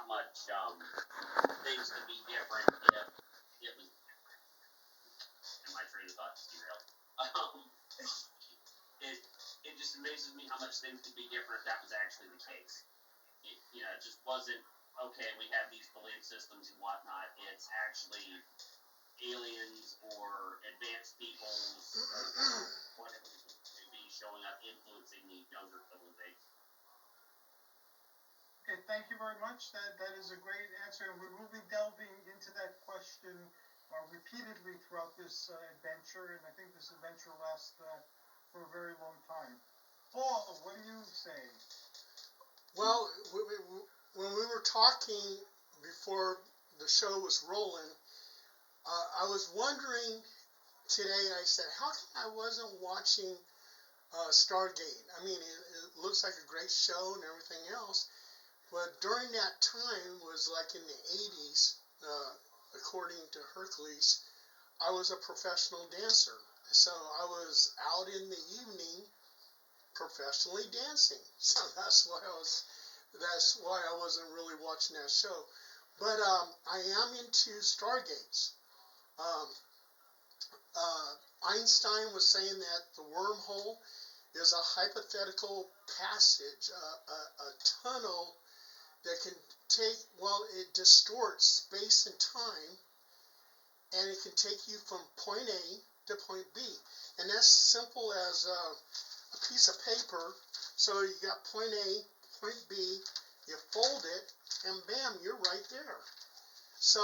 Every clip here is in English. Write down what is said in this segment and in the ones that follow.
much things could be different if it was. And my train of thought just derailed. It just amazes me how much things could be different if that was actually the case. It just wasn't, okay, we have these belief systems and whatnot. It's actually aliens or advanced peoples or whatever it may be showing up, influencing the younger civilizations. Okay, thank you very much. That is a great answer, and we will be delving into that question repeatedly throughout this adventure, and I think this adventure will last for a very long time. Paul, what do you say? Well, when we were talking before the show was rolling, I was wondering today, I said, how come I wasn't watching Stargate? I mean, it looks like a great show and everything else, but during that time was like in the 80s, according to Hercules, I was a professional dancer. So I was out in the evening professionally dancing. So that's why I wasn't really watching that show. But I am into Stargates. Einstein was saying that the wormhole is a hypothetical passage, a tunnel that can take, well, it distorts space and time, and it can take you from point A to point B. And that's simple as a piece of paper. So you got point A, point B, you fold it, and bam, you're right there. So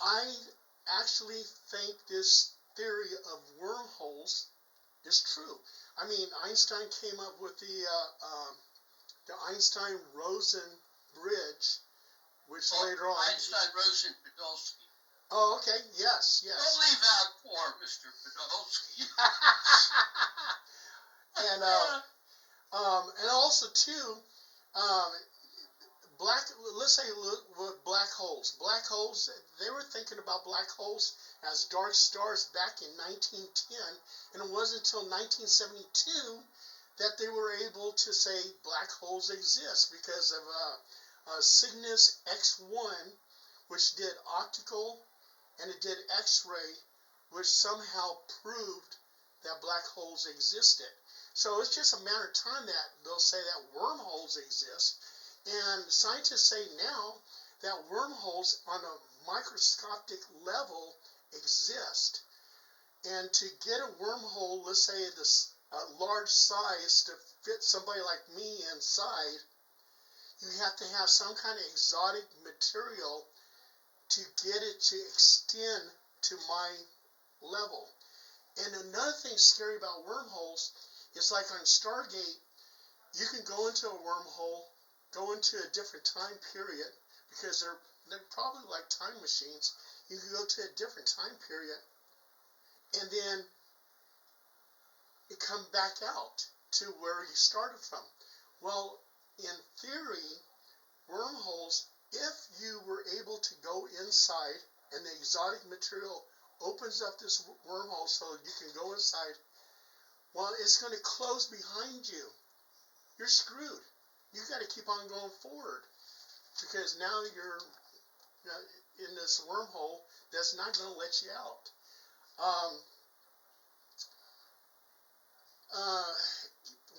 I actually think this theory of wormholes is true. I mean, Einstein came up with the Einstein-Rosen bridge, which later on... Einstein-Rosen-Podolsky. Oh, okay. Yes. Don't leave out poor Mr. Podolsky. And also too, let's say with black holes. Black holes, they were thinking about black holes as dark stars back in 1910, and it wasn't until 1972 that they were able to say black holes exist because of Cygnus X1, which did optical, and it did X-ray, which somehow proved that black holes existed. So it's just a matter of time that they'll say that wormholes exist, and scientists say now that wormholes on a microscopic level exist. And to get a wormhole, let's say this large size to fit somebody like me inside, you have to have some kind of exotic material to get it to extend to my level. And another thing scary about wormholes is like on Stargate, you can go into a wormhole, go into a different time period, because they're probably like time machines. You can go to a different time period, and then you come back out to where you started from. Well, in theory, wormholes, if you were able to go inside and the exotic material opens up this wormhole so you can go inside, well, it's going to close behind you. You're screwed. You got to keep on going forward, because now you're in this wormhole that's not going to let you out.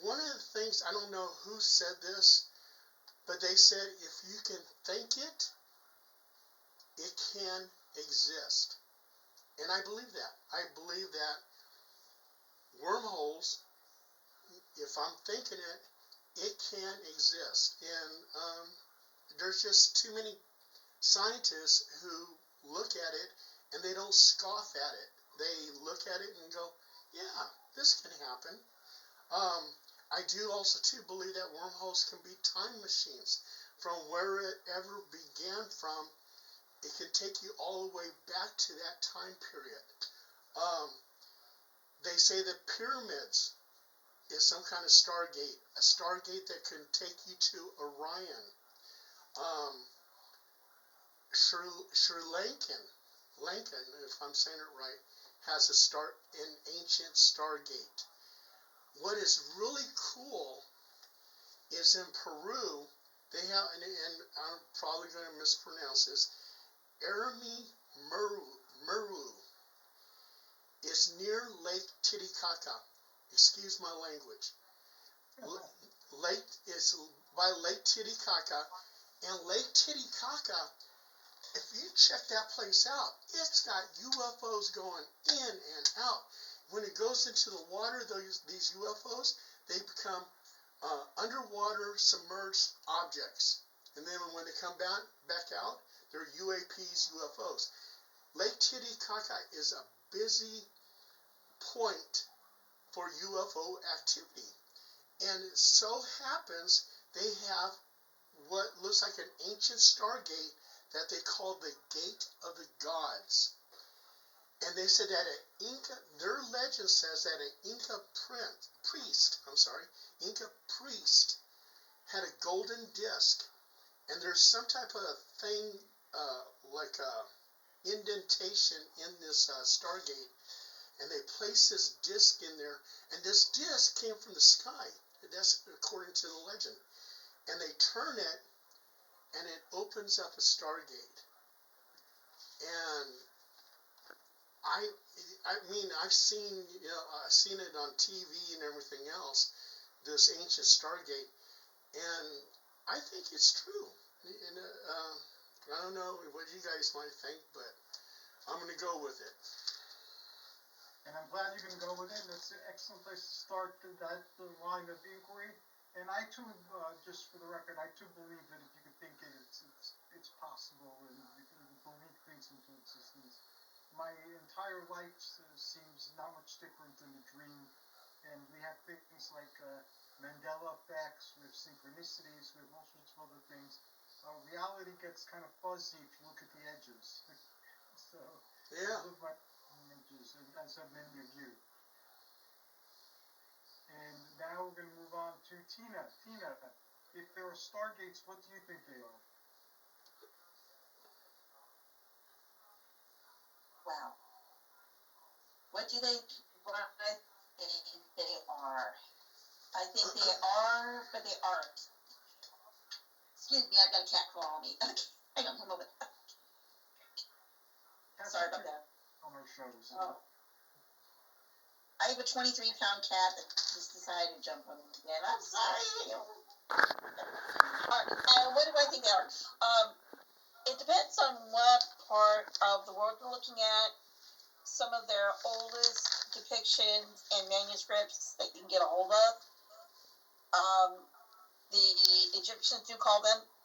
One of the things, I don't know who said this, but they said if you can think it, it can exist. And I believe that. I believe that wormholes, if I'm thinking it, it can exist. And there's just too many scientists who look at it and they don't scoff at it. They look at it and go, yeah, this can happen. I do also too believe that wormholes can be time machines. From wherever it began from, it can take you all the way back to that time period. They say that pyramids is some kind of stargate, a stargate that can take you to Orion. Sri Lankan, if I'm saying it right, has an ancient stargate. What is really cool is in Peru, They have, and I'm probably going to mispronounce this, Arami Muru. It's near Lake Titicaca. Excuse my language. Lake is by Lake Titicaca, and Lake Titicaca, if you check that place out, it's got UFOs going in and out. When it goes into the water, these UFOs, they become underwater submerged objects. And then when they come back out, they're UAPs, UFOs. Lake Titicaca is a busy point for UFO activity. And it so happens they have what looks like an ancient Stargate that they call the Gate of the Gods. And they said that their legend says that an Inca priest had a golden disc. And there's some type of thing like a indentation in this Stargate. And they placed this disc in there. And this disc came from the sky. That's according to the legend. And they turn it, and it opens up a Stargate. And I mean, I've seen it on TV and everything else, this ancient Stargate, and I think it's true. And, I don't know what you guys might think, but I'm going to go with it. And I'm glad you're going to go with it. That's an excellent place to start that line of inquiry. And I too, just for the record, I too believe that if you could think it, it's possible, and you can believe things into existence. My entire life seems not much different than a dream, and we have things like Mandela effects, we have synchronicities, we have all sorts of other things. Reality gets kind of fuzzy if you look at the edges. So Yeah. I live my edges, as have many of you. And now we're going to move on to Tina. Tina, if there are Stargates, what do you think they are? Wow. What do they, what I think they are? I think they are, but they aren't. Excuse me, I've got a cat claw on me. Hang on a moment. Sorry about that. On our shows. Oh. I have a 23-pound cat that just decided to jump on me again. I'm sorry. What do I think they are? It depends on what part of the world you're looking at. Some of their oldest depictions and manuscripts that you can get a hold of. The Egyptians do call them